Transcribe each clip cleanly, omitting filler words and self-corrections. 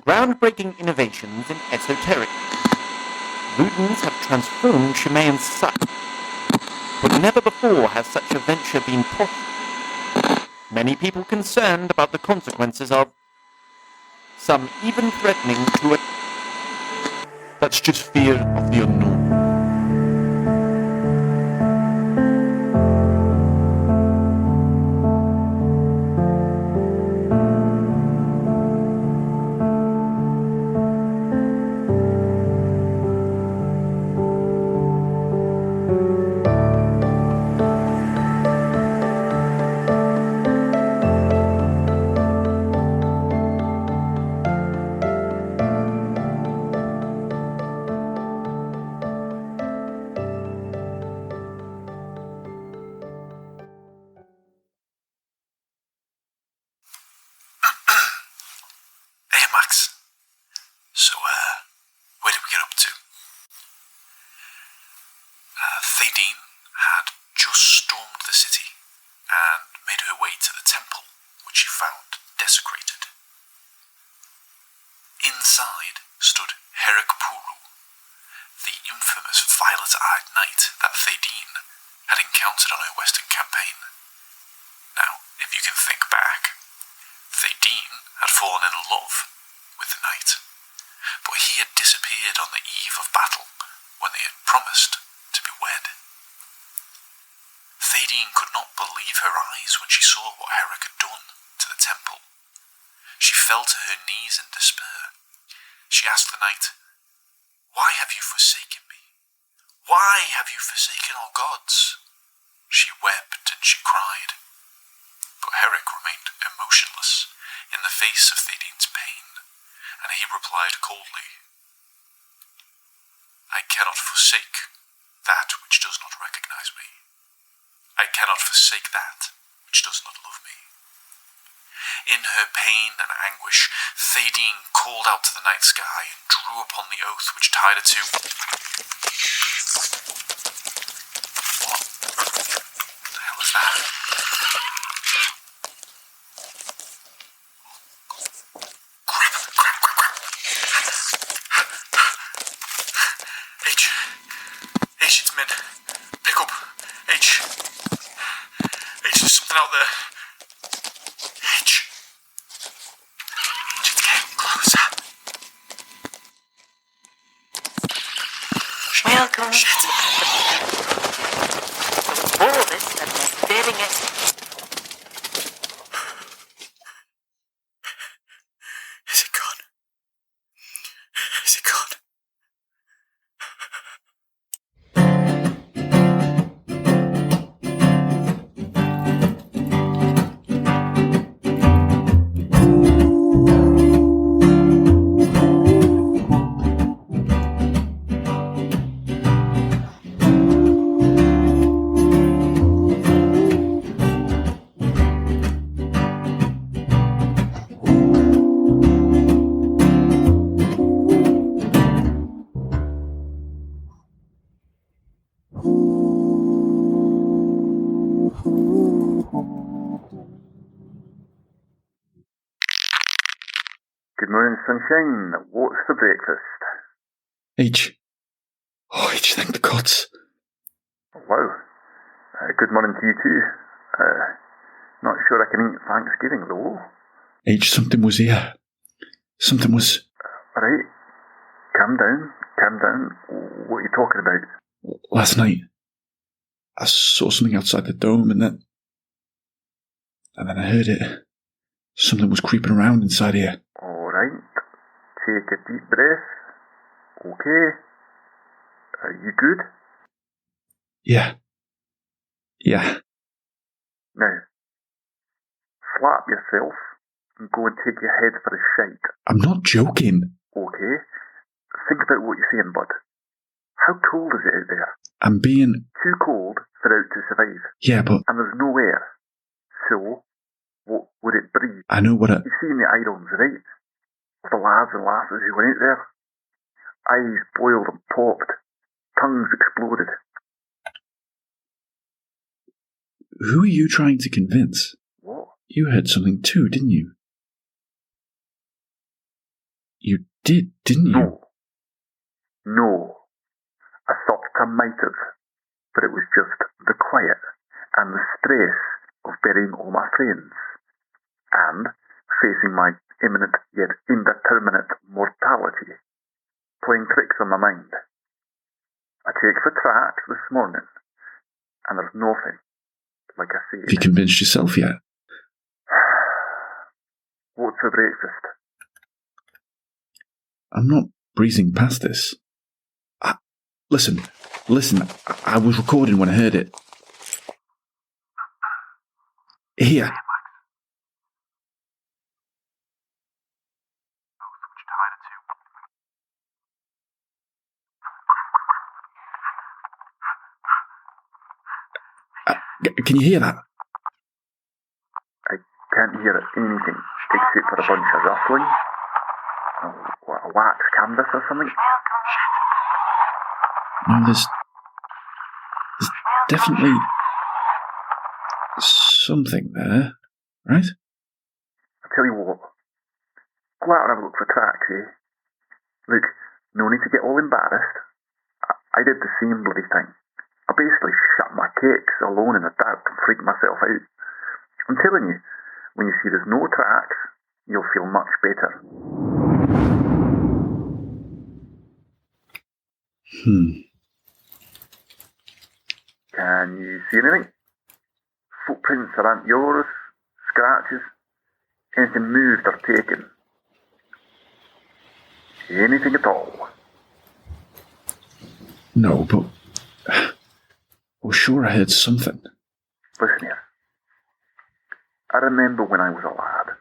groundbreaking innovations in esoteric. Ludens have transformed Shimaean's sight, but never before has such a venture been possible. Many people concerned about the consequences of, some even threatening to. That's just fear of the unknown. Thadine had just stormed the city and made her way to the temple, which she found desecrated. Inside stood Hercule, the infamous violet-eyed knight that Thadine had encountered on her western campaign. Now, if you can think back, Thadine had fallen in love with the knight, but he had disappeared on the eve of battle when they had promised to be wed. Thadine could not believe her eyes when she saw what Herrick had done to the temple. She fell to her knees in despair. She asked the knight, "Why have you forsaken me? Why have you forsaken our gods?" She wept and she cried, but Herrick remained emotionless in the face of Thadine's pain, and he replied coldly, "I cannot forsake that which does not recognize me. I cannot forsake that which does not love me." In her pain and anguish, Thadine called out to the night sky and drew upon the oath which tied her to... What the hell is that? Crap. H, it's Min. Pick up. H, there's something out there. H, just get closer. Welcome to the boldest and most daring Is it gone? Is it gone? Good morning, sunshine. What's for breakfast? H. Oh, H, thank the gods. Wow. Good morning to you too. Not sure I can eat Thanksgiving though. H, something was here. Something was... Alright. Calm down. What are you talking about? Last night, I saw something outside the dome and then I heard it. Something was creeping around inside here. Alright. Take a deep breath. Okay. Are you good? Yeah. Now, slap yourself and go and take your head for a shite. I'm not joking. Okay. Think about what you're saying, bud. How cold is it out there? I'm being... Too cold for out to survive. Yeah, but... And there's no air. So, what would it breathe? I know what You've seen the irons, right? Of the lads and lasses who went out there. Eyes boiled and popped. Tongues exploded. Who are you trying to convince? What? You heard something too, didn't you? You did, didn't you? No. I thought I might have, but it was just the quiet and the stress of burying all my friends, and facing my imminent yet indeterminate mortality, playing tricks on my mind. I checked for tracks this morning, and there's nothing, like I said. Have you convinced yourself yet? What's for breakfast? I'm not breezing past this. Listen, I was recording when I heard it. Here. Can you hear that? I can't hear anything except for a bunch of rustling. A wax canvas or something. No, there's definitely something there, right? I tell you what, go out and have a look for tracks, eh? Look, no need to get all embarrassed. I did the same bloody thing. I basically shut my cakes alone in the dark and freaked myself out. I'm telling you, when you see there's no tracks, you'll feel much better. Can you see anything? Footprints around yours? Scratches? Anything moved or taken? Anything at all? No, but... well, sure I heard something. Listen here. I remember when I was a lad.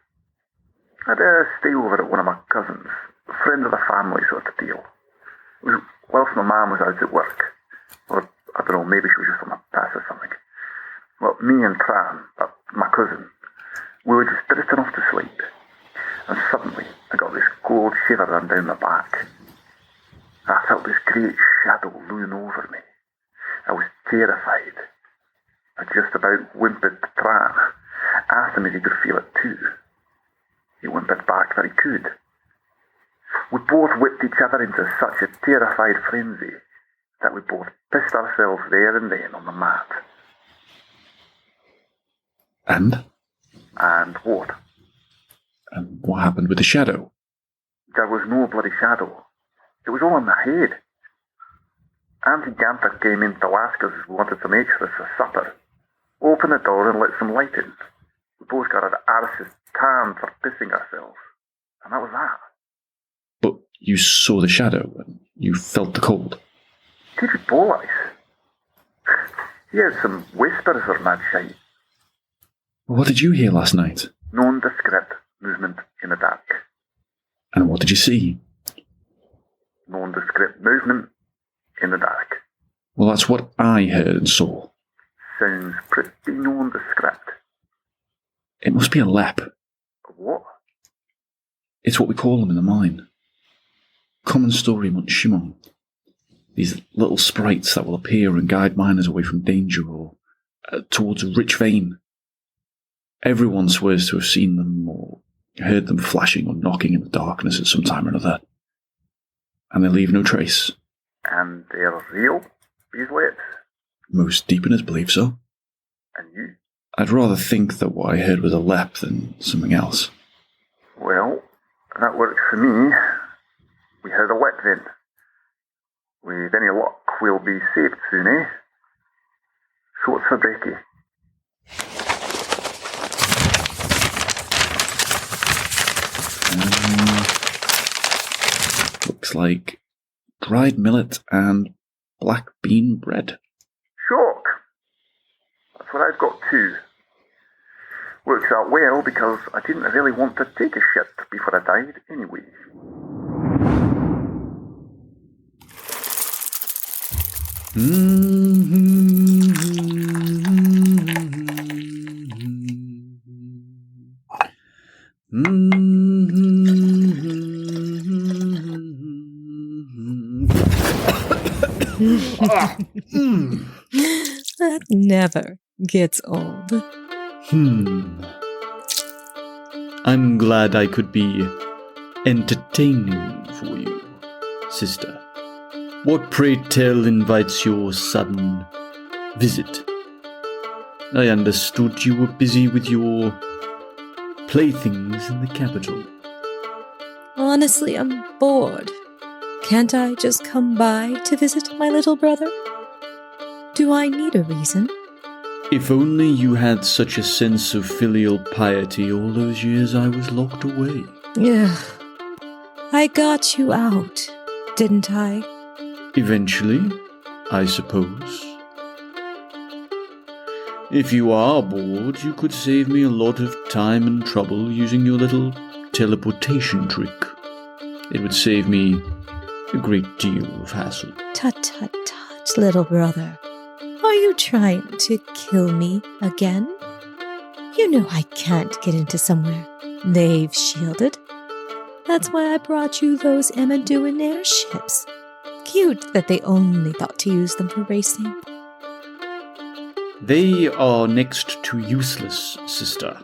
I'd stay over at one of my cousins, a friend of the family sort of deal. It was whilst my mum was out at work. Or, I don't know, maybe she was just on a pass or something. Well, me and Tran, my cousin, we were just drifting off to sleep. And suddenly, I got this cold shiver run down my back. I felt this great shadow looming over me. I was terrified. I just about whimpered to Tran, asked him if he could feel it too. He whimpered back that he could. We both whipped each other into such a terrified frenzy that we both pissed ourselves there and then on the mat. And? And what? And what happened with the shadow? There was no bloody shadow. It was all in my head. Auntie Ganther came in to ask us if we wanted some extras for supper. Opened the door and let some light in. We both got our arses tanned for pissing ourselves. And that was that. But you saw the shadow and you felt the cold. David Bolice. He had some whispers or mad shite. What did you hear last night? Nondescript movement in the dark. And what did you see? Nondescript movement in the dark. Well, that's what I heard and saw. Sounds pretty nondescript. It must be a lep. What? It's what we call them in the mine. Common story amongst Shimon. These little sprites that will appear and guide miners away from danger or towards a rich vein. Everyone swears to have seen them or heard them flashing or knocking in the darkness at some time or another. And they leave no trace. And they're real, these lips? Most deepeners believe so. And you? I'd rather think that what I heard was a lep than something else. Well, that works for me. We heard a lep then. With any luck, we'll be saved soon, eh? So what's for brekkie? Looks like dried millet and black bean bread. Shock! That's what I've got too. Works out well because I didn't really want to take a shit before I died anyway. That never gets old. I'm glad I could be entertaining for you, sister. What, pray tell, invites your sudden visit? I understood you were busy with your playthings in the capital. Honestly, I'm bored. Can't I just come by to visit my little brother? Do I need a reason? If only you had such a sense of filial piety all those years I was locked away. Yeah, I got you out, didn't I? Eventually, I suppose. If you are bored, you could save me a lot of time and trouble using your little teleportation trick. It would save me a great deal of hassle. Tut, tut, tut, little brother. Are you trying to kill me again? You know I can't get into somewhere they've shielded. That's why I brought you those Amaduan airships. Cute that they only thought to use them for racing. They are next to useless, sister.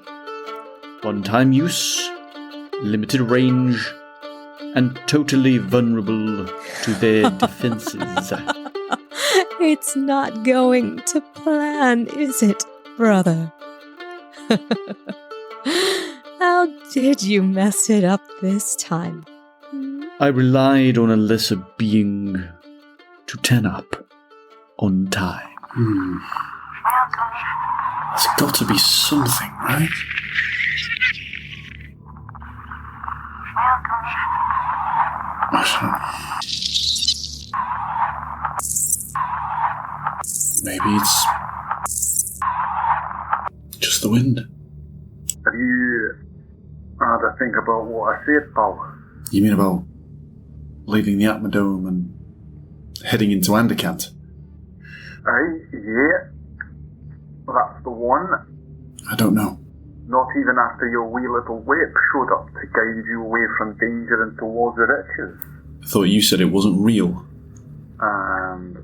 One-time use, limited range, and totally vulnerable to their defenses. It's not going to plan, is it, brother? How did you mess it up this time? I relied on a lesser being to turn up on time. There's got to be something, right? Maybe it's just the wind. Have you had a think about what I said, pal? You mean about leaving the Atmodome and heading into Anderkant? Aye, yeah. That's the one. I don't know. Not even after your wee little whip showed up to guide you away from danger and towards the riches. I thought you said it wasn't real. And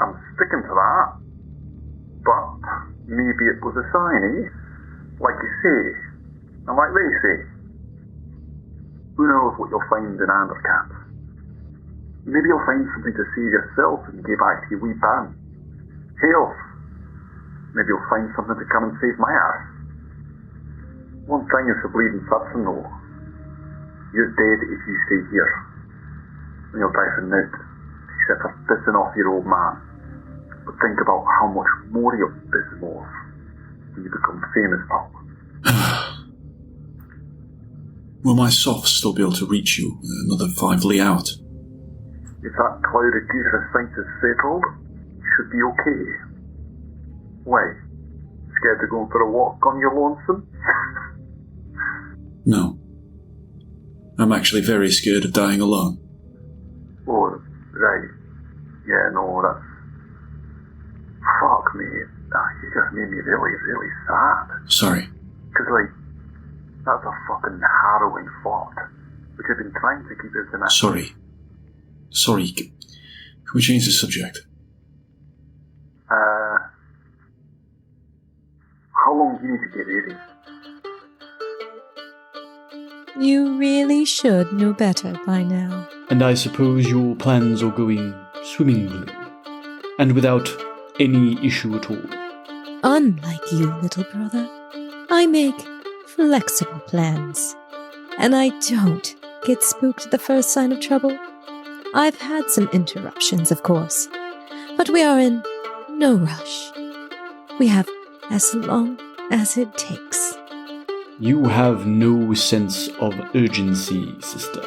I'm sticking to that. But maybe it was a sign, eh? Like you say, and like they say. Who knows what you'll find in Anderkant? Maybe you'll find something to save yourself and get back to your wee band. Hell, maybe you'll find something to come and save my ass. One thing is for bleeding certain though. You're dead if you stay here. And you'll die for naught, except for pissing off your old man. But think about how much more you'll piss him off when you become famous, pal. Will my softs still be able to reach you another 5 li out? If that cloud of goose thinks is settled, you should be okay. Why? Scared of going for a walk on your lonesome? No. I'm actually very scared of dying alone. Oh, right. Yeah, no, that's... Fuck me. You just made me really, really sad. Sorry. Because, like, that's a fucking harrowing thought, which I've been trying to keep as an... Sorry. Can we change the subject? How long do you need to get ready? You really should know better by now. And I suppose your plans are going swimmingly, and without any issue at all. Unlike you, little brother, I make flexible plans. And I don't get spooked at the first sign of trouble. I've had some interruptions, of course, but we are in no rush. We have as long as it takes. You have no sense of urgency, sister.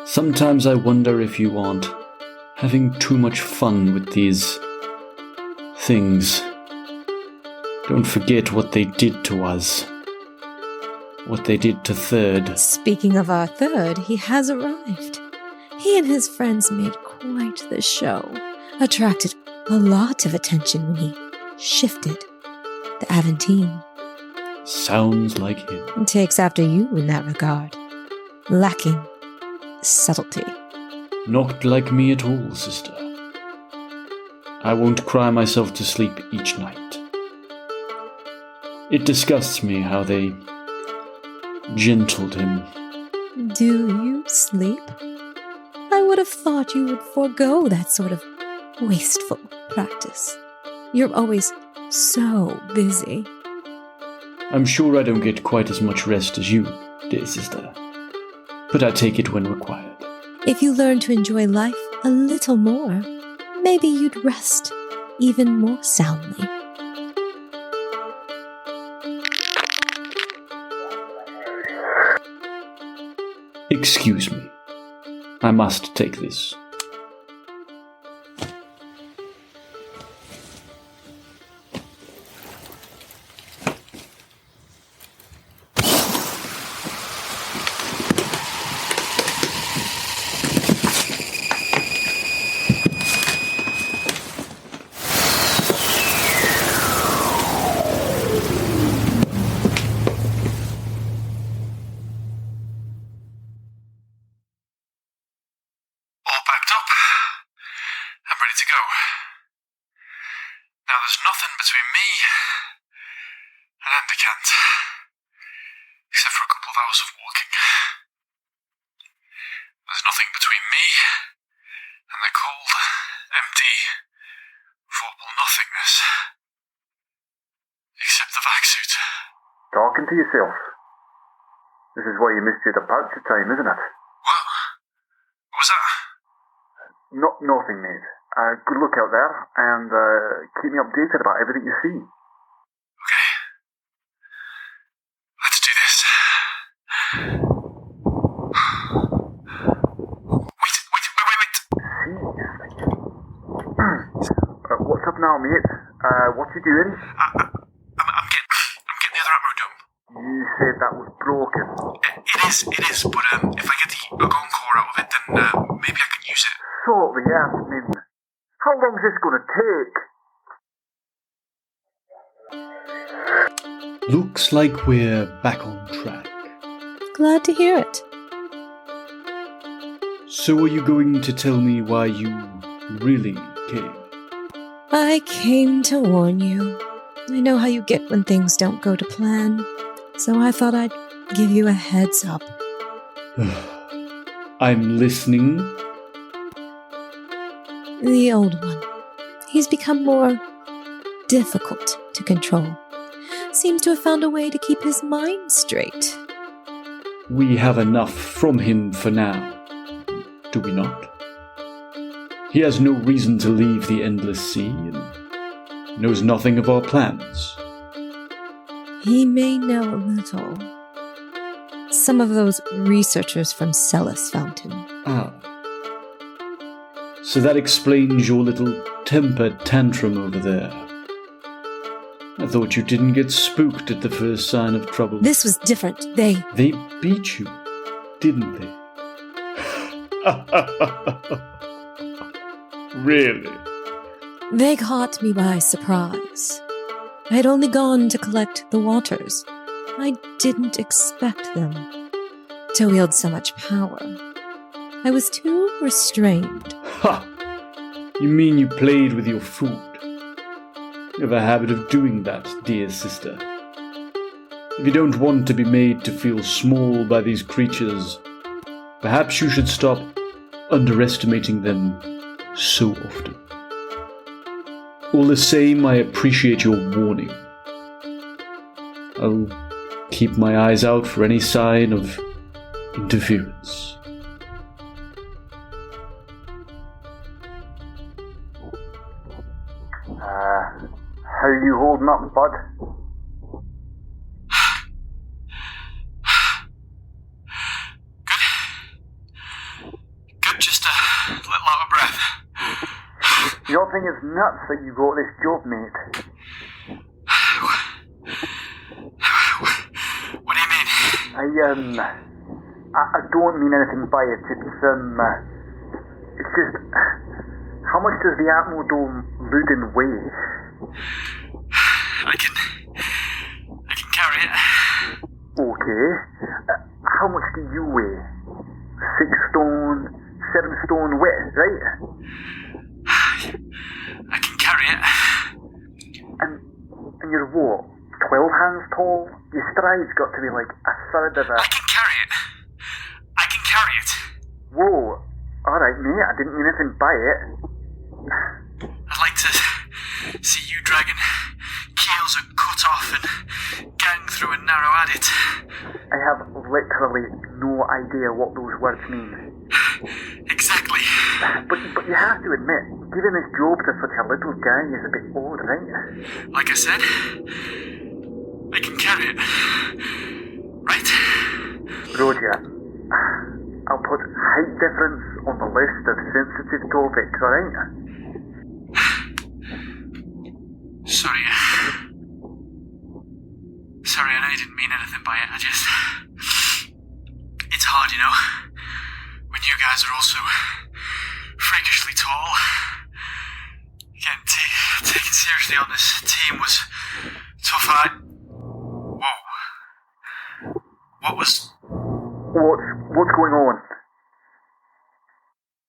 Sometimes I wonder if you aren't having too much fun with these things. Don't forget what they did to us. What they did to Third. Speaking of our Third, he has arrived. He and his friends made quite the show. Attracted a lot of attention when he shifted the Aventine. Sounds like him. Takes after you in that regard. Lacking subtlety. Not like me at all, sister. I won't cry myself to sleep each night. It disgusts me how they gentled him Do you sleep? I would have thought you would forego that sort of wasteful practice. You're always so busy. I'm sure I don't get quite as much rest as you, dear sister. But I take it when required. If you learn to enjoy life a little more, maybe you'd rest even more soundly. Excuse me. I must take this. All packed up. I'm ready to go. Now there's nothing between me and Anderkant, except for a couple of hours of walking. There's nothing between me and the cold, empty, vorpal nothingness, except the vac suit. Talking to yourself. This is why you missed your departure time, isn't it? What? What was that? Nothing, mate. Good luck out there, and keep me updated about everything you see. Okay. Let's do this. Wait. What's up now, mate? What you doing? I'm getting the other ammo dome. You said that was broken. It is, but if I get the Agon core out of it, then maybe I can use it. Sort the happening. How long is this going to take? Looks like we're back on track. Glad to hear it. So are you going to tell me why you really came? I came to warn you. I know how you get when things don't go to plan, so I thought I'd give you a heads up. I'm listening. The old one. He's become more difficult to control. Seems to have found a way to keep his mind straight. We have enough from him for now, do we not? He has no reason to leave the Endless Sea and knows nothing of our plans. He may know a little. Some of those researchers from Celis found him. Ah. So that explains your little temper tantrum over there. I thought you didn't get spooked at the first sign of trouble. This was different. They beat you, didn't they? Really? They caught me by surprise. I had only gone to collect the waters. I didn't expect them to wield so much power. I was too restrained. Ha! You mean you played with your food? You have a habit of doing that, dear sister. If you don't want to be made to feel small by these creatures, perhaps you should stop underestimating them so often. All the same, I appreciate your warning. I'll keep my eyes out for any sign of interference. How are you holding up, bud? Good, just a little out of breath. You don't think it's nuts that you got this job, mate? What do you mean? I don't mean anything by it. It's just, how much does the Atmo Dome Ludin weigh? I can carry it. Okay. How much do you weigh? 6 stone, 7 stone weight, right? I can carry it. And you're what? 12 hands tall? Your stride's got to be like a third of a... I can carry it. carry it. Whoa. Alright, mate, I didn't mean anything by it. I'd like to see you dragging keels are cut off and gang through a narrow adit. I have literally no idea what those words mean. Exactly. But you have to admit, giving this job to such a little guy is a bit odd, right? Like I said, I can carry it. Right? Roger. I'll put height difference on the list of sensitive topics, alright? Sorry. Sorry, I know you didn't mean anything by it. It's hard, you know, when you guys are also freakishly tall. Getting taken seriously on this team was tough. Whoa. What's going on?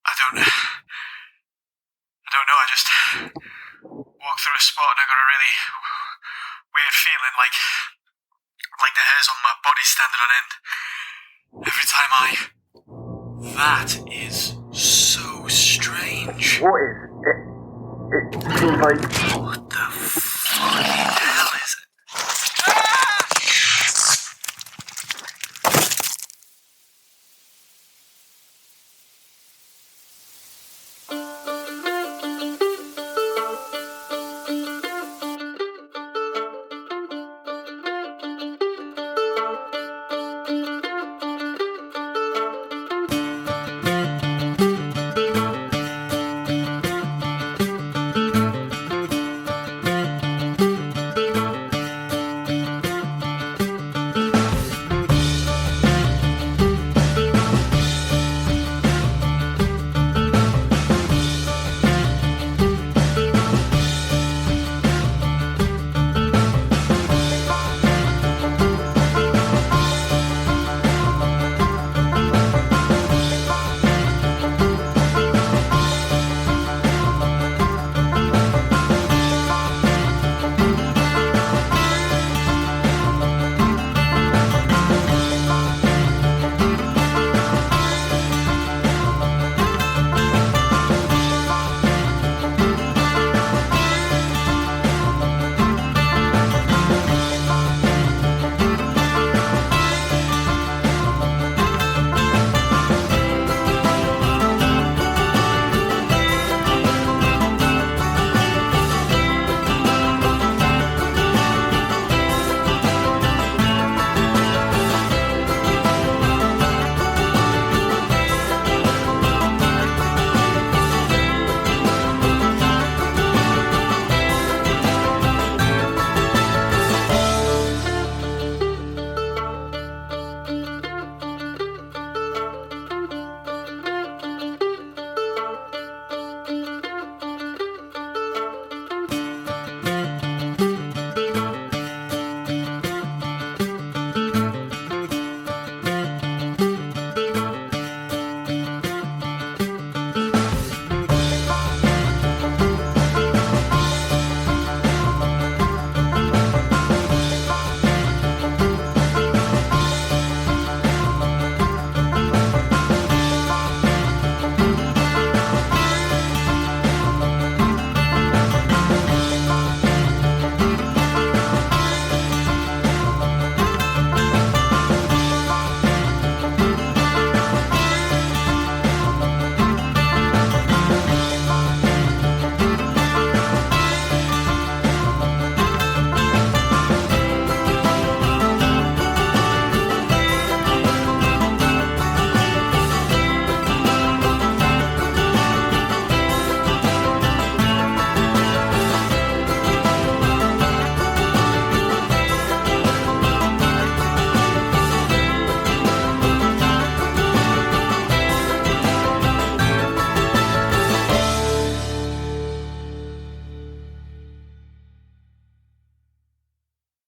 I don't know. I just walked through a spot and I got a really weird feeling, like the hairs on my body standing on end. Every time That is so strange. What is it? It feels like... What the fuck?